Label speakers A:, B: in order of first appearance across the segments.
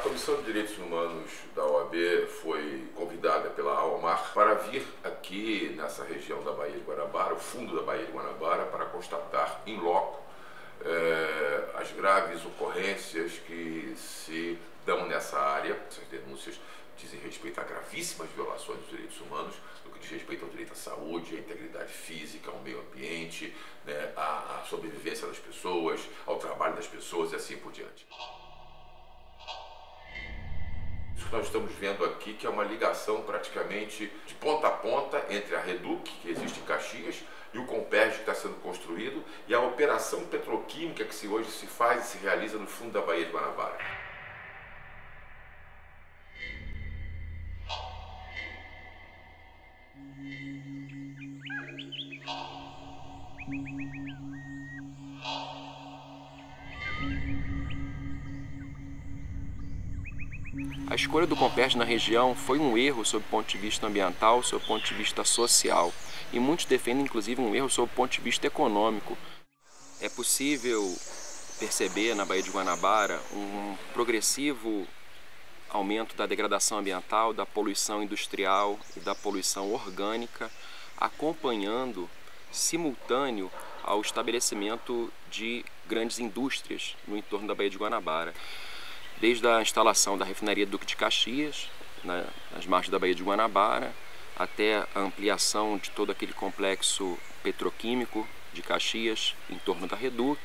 A: Comissão de Direitos Humanos da OAB foi convidada pela AOMAR para vir aqui nessa região da Baía de Guanabara, o fundo da Baía de Guanabara, para constatar in loco as graves ocorrências que se dão nessa área. Essas denúncias dizem respeito a gravíssimas violações dos direitos humanos, no que diz respeito ao direito à saúde, à integridade física, ao meio ambiente, né, à sobrevivência das pessoas, ao trabalho das pessoas e assim por diante. Isso que nós estamos vendo aqui, que é uma ligação praticamente de ponta a ponta entre a Reduc, que existe em Caxias, e o Comperj, que está sendo construído, e a operação petroquímica que hoje se faz e se realiza no fundo da Baía de Guanabara.
B: A escolha do Comperj na região foi um erro sob o ponto de vista ambiental, sob o ponto de vista social. E muitos defendem, inclusive, um erro sob o ponto de vista econômico. É possível perceber na Baía de Guanabara um progressivo aumento da degradação ambiental, da poluição industrial e da poluição orgânica, acompanhando, simultâneo ao estabelecimento de grandes indústrias no entorno da Baía de Guanabara. Desde a instalação da refinaria Duque de Caxias, nas margens da Baía de Guanabara, até a ampliação de todo aquele complexo petroquímico de Caxias em torno da Reduc,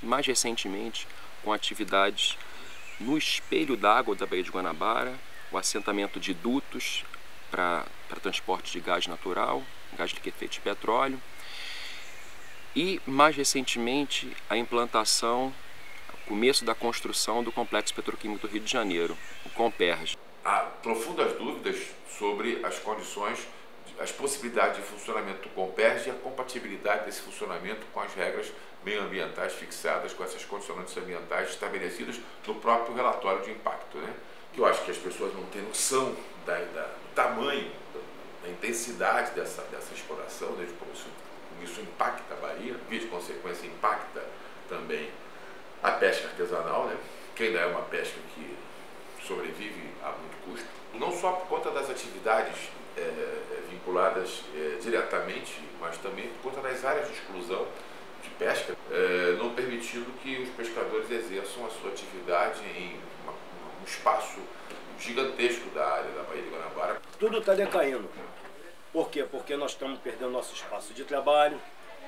B: e mais recentemente com atividades no espelho d'água da Baía de Guanabara, o assentamento de dutos para transporte de gás natural, gás liquefeito de petróleo, e mais recentemente a implantação, começo da construção do Complexo Petroquímico do Rio de Janeiro, o Comperj.
A: Há profundas dúvidas sobre as condições, as possibilidades de funcionamento do Comperj e a compatibilidade desse funcionamento com as regras meioambientais fixadas, com essas condicionantes ambientais estabelecidas no próprio relatório de impacto, né? Que eu acho que as pessoas não têm noção do tamanho, da intensidade dessa exploração, né? De como isso impacta a Bahia, via de consequência impacta também a pesca artesanal, né? Que ainda é uma pesca que sobrevive a muito custo, não só por conta das atividades vinculadas diretamente, mas também por conta das áreas de exclusão de pesca, não permitindo que os pescadores exerçam a sua atividade em um espaço gigantesco da área da Baía de Guanabara.
C: Tudo está decaindo. Por quê? Porque nós estamos perdendo nosso espaço de trabalho,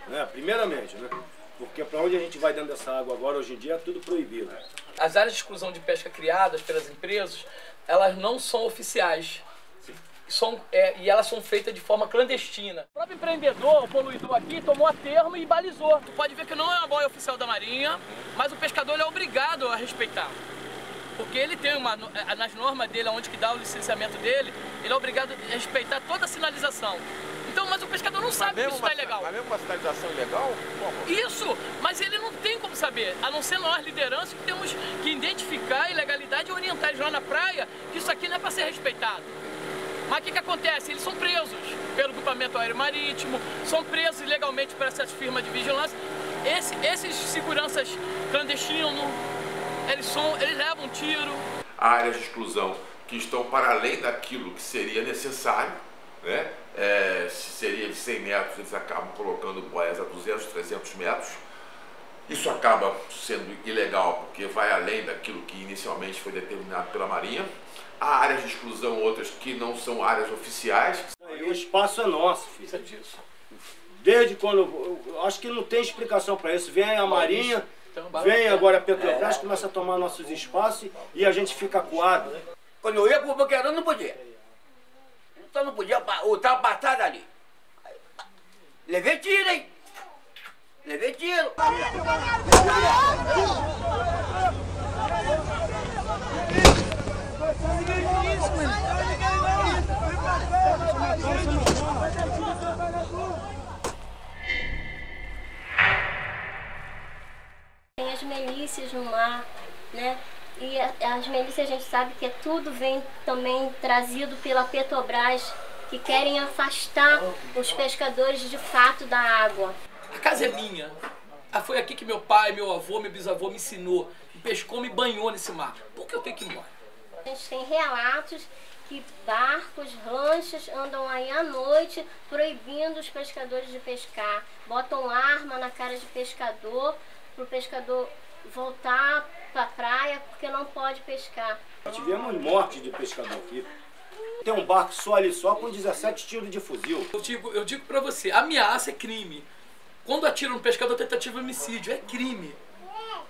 C: né? Primeiramente, né? Porque para onde a gente vai dentro dessa água agora, hoje em dia, é tudo proibido.
D: As áreas de exclusão de pesca criadas pelas empresas, elas não são oficiais. E elas são feitas de forma clandestina. O próprio empreendedor, o poluidor aqui, tomou a termo e balizou. Tu pode ver que não é uma boia oficial da Marinha, mas o pescador ele é obrigado a respeitar. Porque ele tem nas normas dele, onde que dá o licenciamento dele, ele é obrigado a respeitar toda a sinalização. Então, mas o pescador não sabe que isso não é legal.
E: Mas mesmo uma sinalização ilegal? Como?
D: Isso, mas ele não tem como saber, a não ser nós, liderança, que temos que identificar a ilegalidade e orientar eles lá na praia, que isso aqui não é para ser respeitado. Mas o que acontece? Eles são presos pelo Grupamento Aéreo Marítimo, são presos ilegalmente por essas firmas de vigilância. Esses seguranças clandestinos, eles levam tiro.
A: Há áreas de exclusão que estão para além daquilo que seria necessário, né? Se seria de 100 metros, eles acabam colocando boias a 200, 300 metros. Isso acaba sendo ilegal porque vai além daquilo que inicialmente foi determinado pela Marinha. Há áreas de exclusão, outras que não são áreas oficiais.
C: O espaço é nosso, filho. Disso. Desde quando, eu acho que não tem explicação para isso. Vem a Marinha, vem agora a Petrobras, começa a tomar nossos espaços e a gente fica acuado.
F: Quando eu ia pro Boqueirão, não podia. Então não podia, ultrapassada ali. Levei tiro, hein? Levei tiro.
G: Tem as milícias no mar, né? E as milícias a gente sabe que tudo vem também trazido pela Petrobras, que querem afastar os pescadores de fato da água.
D: A casa é minha. Foi aqui que meu pai, meu avô, meu bisavô me ensinou, me pescou, me banhou nesse mar. Por que eu tenho que ir embora?
G: A gente tem relatos que barcos, lanchas andam aí à noite proibindo os pescadores de pescar. Botam arma na cara de pescador, para o pescador voltar para a praia porque não pode pescar.
C: Tivemos morte de pescador aqui. Tem um barco só ali só com 17 tiros de fuzil.
D: Eu digo para você, ameaça é crime. Quando atira no pescador, tentativa de homicídio é crime.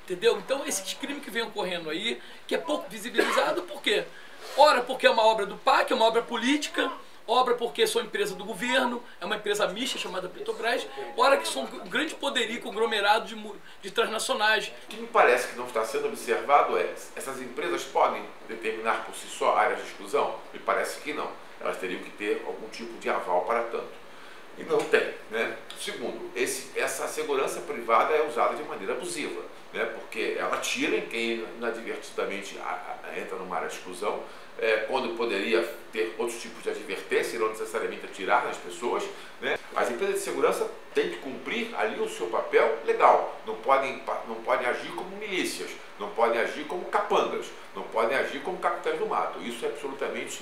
D: Entendeu? Então esses crimes que vem ocorrendo aí, que é pouco visibilizado, por quê? Ora porque é uma obra do PAC, é uma obra política, ora porque sou empresa do governo, é uma empresa mista chamada Petrobras, ora que sou um grande poderio conglomerado de transnacionais.
A: O que me parece que não está sendo observado é, essas empresas podem determinar por si só áreas de exclusão? Me parece que não. Elas teriam que ter algum tipo de aval para tanto. E não tem, né? Segundo, essa segurança privada é usada de maneira abusiva, né? Porque ela tira em quem inadvertidamente entra numa área de exclusão, quando poderia ter outros tipos de advertência e não necessariamente atirar nas pessoas, né? As empresas de segurança têm que cumprir ali o seu papel legal, não podem agir como milícias, não podem agir como capangas, não podem agir como capitães do mato. Isso é absolutamente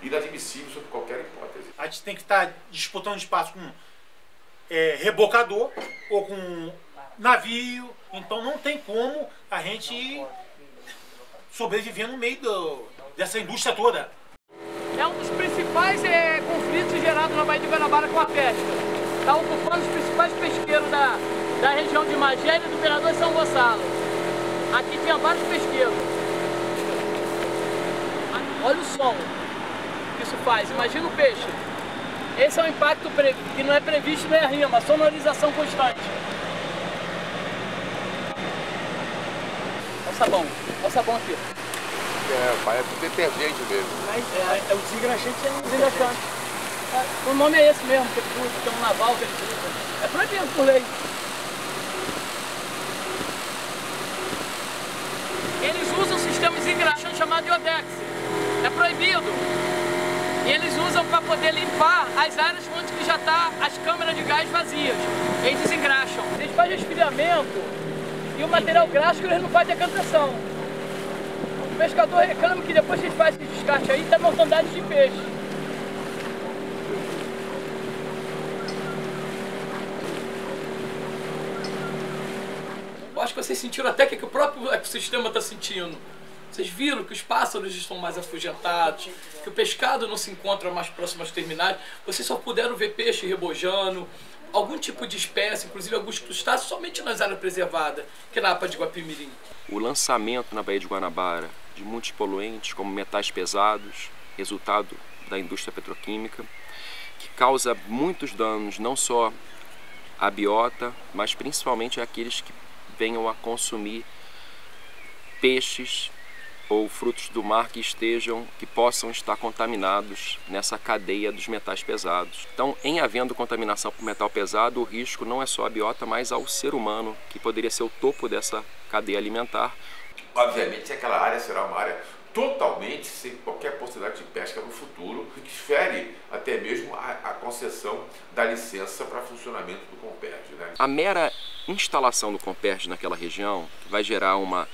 A: inadmissível sob qualquer hipótese.
H: A gente tem que estar disputando espaço com rebocador ou com navio, então não tem como a gente sobreviver no meio dessa indústria toda.
D: É um dos principais conflitos gerados na Baía de Guanabara com a pesca. Está ocupando os principais pesqueiros da região de Magé e do Governador de São Gonçalo. Aqui tinha vários pesqueiros. Olha o som que isso faz, imagina o peixe. Esse é um impacto que não é previsto nem a rima, sonorização constante. Olha o sabão aqui.
E: Parece um detergente mesmo.
D: É o desengraxante, é um desengraxante. O nome é esse mesmo, que tem um naval que eles usam. É proibido por lei. Eles usam um sistema de desengraxante chamado iodex. É proibido. E eles usam para poder limpar as áreas onde já está as câmeras de gás vazias. Eles desengraxam. Eles fazem resfriamento e o material gráfico eles não fazem decantação. O pescador reclama que depois que eles fazem esse descarte aí, está mortandade de peixe. Eu acho que vocês sentiram até que o próprio ecossistema está sentindo. Vocês viram que os pássaros estão mais afugentados, que o pescado não se encontra mais próximo às terminais. Vocês só puderam ver peixe rebojando, algum tipo de espécie, inclusive alguns crustáceos, somente nas áreas preservadas, que é na APA de Guapimirim.
B: O lançamento na Baía de Guanabara de muitos poluentes, como metais pesados, resultado da indústria petroquímica, que causa muitos danos, não só à biota, mas principalmente àqueles que venham a consumir peixes ou frutos do mar que possam estar contaminados nessa cadeia dos metais pesados. Então, em havendo contaminação por metal pesado, o risco não é só à biota, mas ao ser humano, que poderia ser o topo dessa cadeia alimentar.
A: Obviamente, aquela área será uma área totalmente sem qualquer possibilidade de pesca no futuro, que fere até mesmo a concessão da licença para funcionamento do Comperj, né?
B: A mera instalação do Comperj naquela região vai gerar uma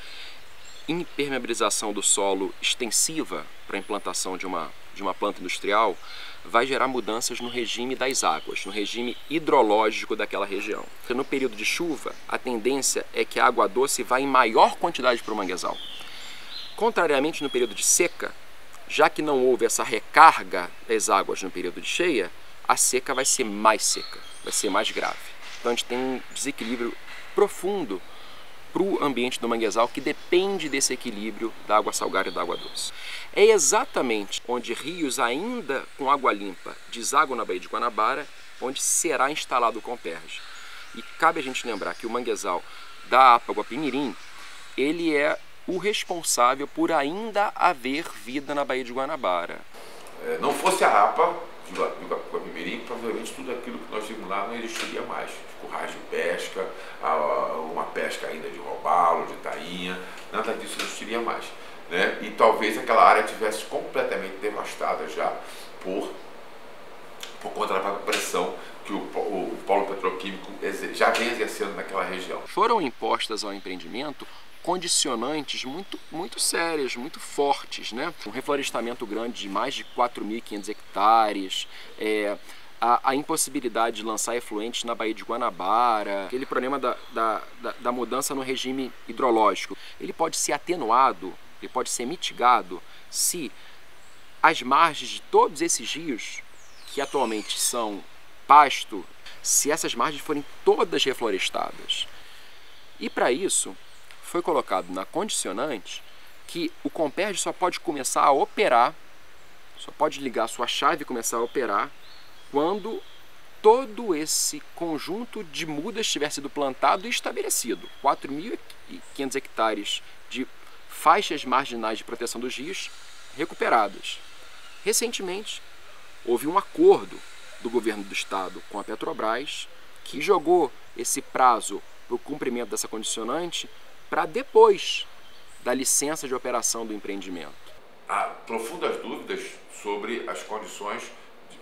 B: impermeabilização do solo extensiva para a implantação de uma planta industrial, vai gerar mudanças no regime das águas, no regime hidrológico daquela região. Porque no período de chuva, a tendência é que a água doce vá em maior quantidade para o manguezal. Contrariamente, no período de seca, já que não houve essa recarga das águas no período de cheia, a seca vai ser mais seca, vai ser mais grave. Então a gente tem um desequilíbrio profundo para o ambiente do manguezal, que depende desse equilíbrio da água salgada e da água doce. É exatamente onde rios ainda com água limpa desaguam na Baía de Guanabara, onde será instalado o Comperj. E cabe a gente lembrar que o manguezal da APA Guapimirim, ele é o responsável por ainda haver vida na Baía de Guanabara.
A: Não fosse a APA de Guapimirim, provavelmente tudo aquilo que nós vimos lá não existiria mais. Currais de pesca, uma pesca ainda de robalo, de tainha, nada disso existiria mais, né? E talvez aquela área tivesse completamente devastada já por conta da pressão que o polo petroquímico já vem exercendo naquela região.
B: Foram impostas ao empreendimento condicionantes muito sérias, muito fortes, né? Um reflorestamento grande de mais de 4.500 hectares, a impossibilidade de lançar efluentes na Baía de Guanabara, aquele problema da mudança no regime hidrológico, ele pode ser atenuado, ele pode ser mitigado se as margens de todos esses rios, que atualmente são pasto, se essas margens forem todas reflorestadas. E para isso, foi colocado na condicionante que o Comperj só pode começar a operar, só pode ligar a sua chave e começar a operar quando todo esse conjunto de mudas tiver sido plantado e estabelecido. 4.500 hectares de faixas marginais de proteção dos rios recuperadas. Recentemente, houve um acordo do governo do estado com a Petrobras que jogou esse prazo para o cumprimento dessa condicionante para depois da licença de operação do empreendimento.
A: Há profundas dúvidas sobre as condições,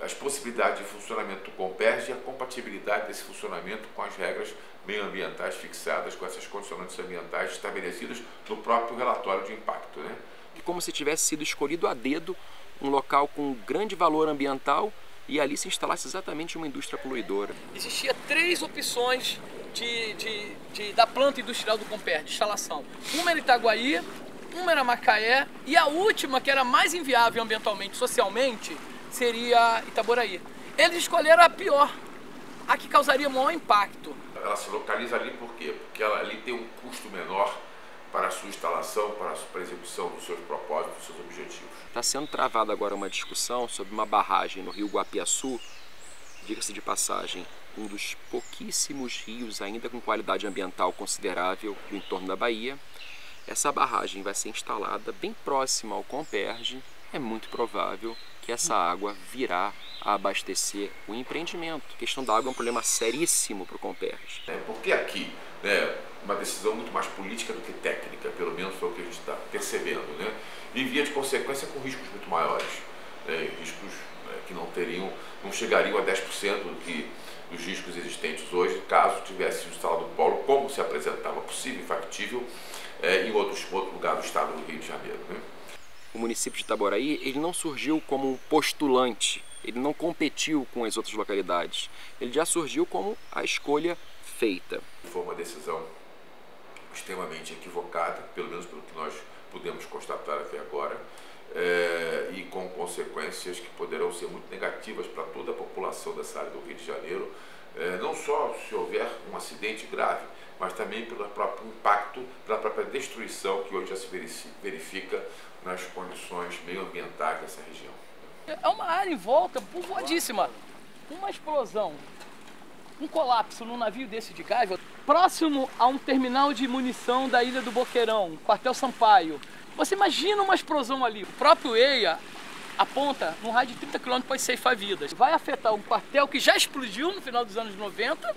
A: as possibilidades de funcionamento do Comperj e a compatibilidade desse funcionamento com as regras meioambientais fixadas, com essas condicionantes ambientais estabelecidas no próprio relatório de impacto, né?
B: Como se tivesse sido escolhido a dedo um local com grande valor ambiental e ali se instalasse exatamente uma indústria poluidora.
D: Existia 3 opções da planta industrial do Comperj, de instalação. Uma era Itaguaí, uma era Macaé e a última, que era mais inviável ambientalmente e socialmente, seria Itaboraí. Eles escolheram a pior, a que causaria maior impacto.
A: Ela se localiza ali por quê? Porque ela ali tem um custo menor para a sua instalação, para a execução dos seus propósitos, dos seus objetivos.
B: Está sendo travada agora uma discussão sobre uma barragem no rio Guapiaçu, diga-se de passagem, um dos pouquíssimos rios ainda com qualidade ambiental considerável do entorno da Bahia. Essa barragem vai ser instalada bem próxima ao Comperj. É muito provável que essa água virá a abastecer o empreendimento. A questão da água é um problema seríssimo para o Comperj.
A: Porque aqui, né, uma decisão muito mais política do que técnica, pelo menos foi o que a gente está percebendo, né? E via de consequência com riscos muito maiores, né? Riscos que não chegariam a 10% dos riscos existentes hoje, caso tivesse instalado o polo, como se apresentava possível e factível em outro lugar do estado do Rio de Janeiro, né?
B: O município de Itaboraí, ele não surgiu como um postulante, ele não competiu com as outras localidades, ele já surgiu como a escolha feita.
A: Foi uma decisão extremamente equivocada, pelo menos pelo que nós pudemos constatar até agora, e com consequências que poderão ser muito negativas para toda a população dessa área do Rio de Janeiro, não só se houver um acidente grave, mas também pelo próprio impacto, pela própria destruição que hoje já se verifica nas condições meioambientais dessa região.
D: É uma área em volta povoadíssima. Uma explosão, um colapso num navio desse de gás, próximo a um terminal de munição da Ilha do Boqueirão, quartel Sampaio. Você imagina uma explosão ali. O próprio EIA aponta num raio de 30 km pode ceifar vidas. Vai afetar um quartel que já explodiu no final dos anos 90,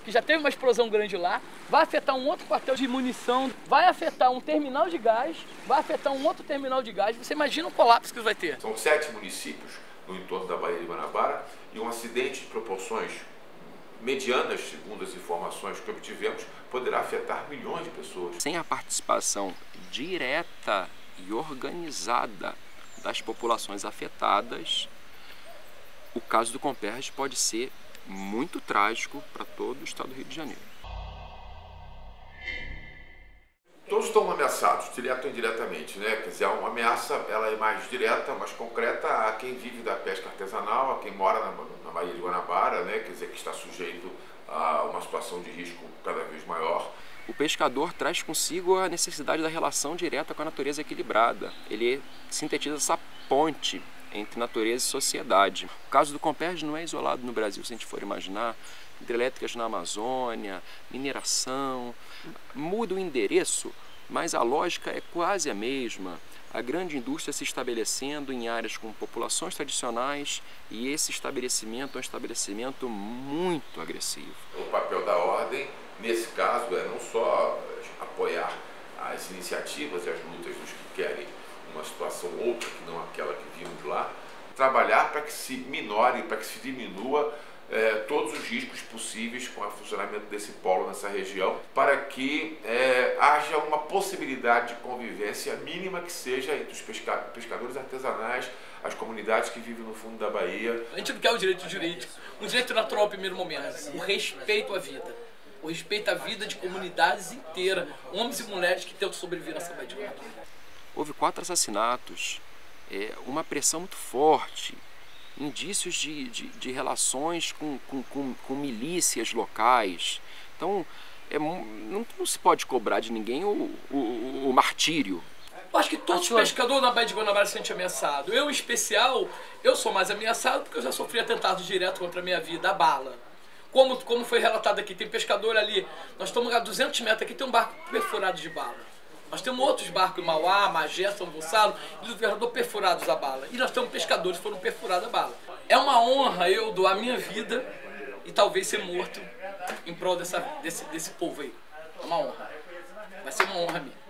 D: que já teve uma explosão grande lá, vai afetar um outro quartel de munição, vai afetar um terminal de gás, vai afetar um outro terminal de gás. Você imagina o colapso que vai ter.
A: São 7 municípios no entorno da Baía de Guanabara e um acidente de proporções medianas, segundo as informações que obtivemos, poderá afetar milhões de pessoas.
B: Sem a participação direta e organizada das populações afetadas, o caso do Comperj pode ser muito trágico para todo o estado do Rio de Janeiro.
A: Todos estão ameaçados, direto ou indiretamente, né? Quer dizer, uma ameaça, ela é mais direta, mais concreta a quem vive da pesca artesanal, a quem mora na Baía de Guanabara, né? Quer dizer, que está sujeito a uma situação de risco cada vez maior.
B: O pescador traz consigo a necessidade da relação direta com a natureza equilibrada. Ele sintetiza essa ponte entre natureza e sociedade. O caso do Comperj não é isolado no Brasil, se a gente for imaginar. Hidrelétricas na Amazônia, mineração, muda o endereço, mas a lógica é quase a mesma. A grande indústria se estabelecendo em áreas com populações tradicionais e esse estabelecimento é um estabelecimento muito agressivo.
A: O papel da ordem, nesse caso, é não só apoiar as iniciativas e as lutas dos que querem uma situação outra que não aquela que vimos lá, trabalhar para que se minore, para que se diminua todos os riscos possíveis possíveis com o funcionamento desse polo nessa região, para que haja uma possibilidade de convivência mínima que seja entre os pescadores artesanais, as comunidades que vivem no fundo da Bahia.
D: A gente não quer o direito jurídico, um direito natural ao primeiro momento, o respeito à vida. O respeito à vida de comunidades inteiras, homens e mulheres que tentam sobreviver nessa Baía de Guanabara.
B: Houve 4 assassinatos, uma pressão muito forte, indícios de relações com milícias locais. Então, não se pode cobrar de ninguém o martírio.
D: Eu acho que todos os pescadores na Baía de Guanabara se sentem ameaçados. Eu, em especial, eu sou mais ameaçado porque eu já sofri atentados direto contra a minha vida, a bala. Como foi relatado aqui, tem pescador ali, nós estamos a 200 metros aqui, tem um barco perfurado de bala. Nós temos outros barcos em Mauá, Magé, São Gonçalo, e o governador perfurados a bala. E nós temos pescadores que foram perfurados a bala. É uma honra eu doar a minha vida e talvez ser morto em prol desse povo aí. É uma honra. Vai ser uma honra minha.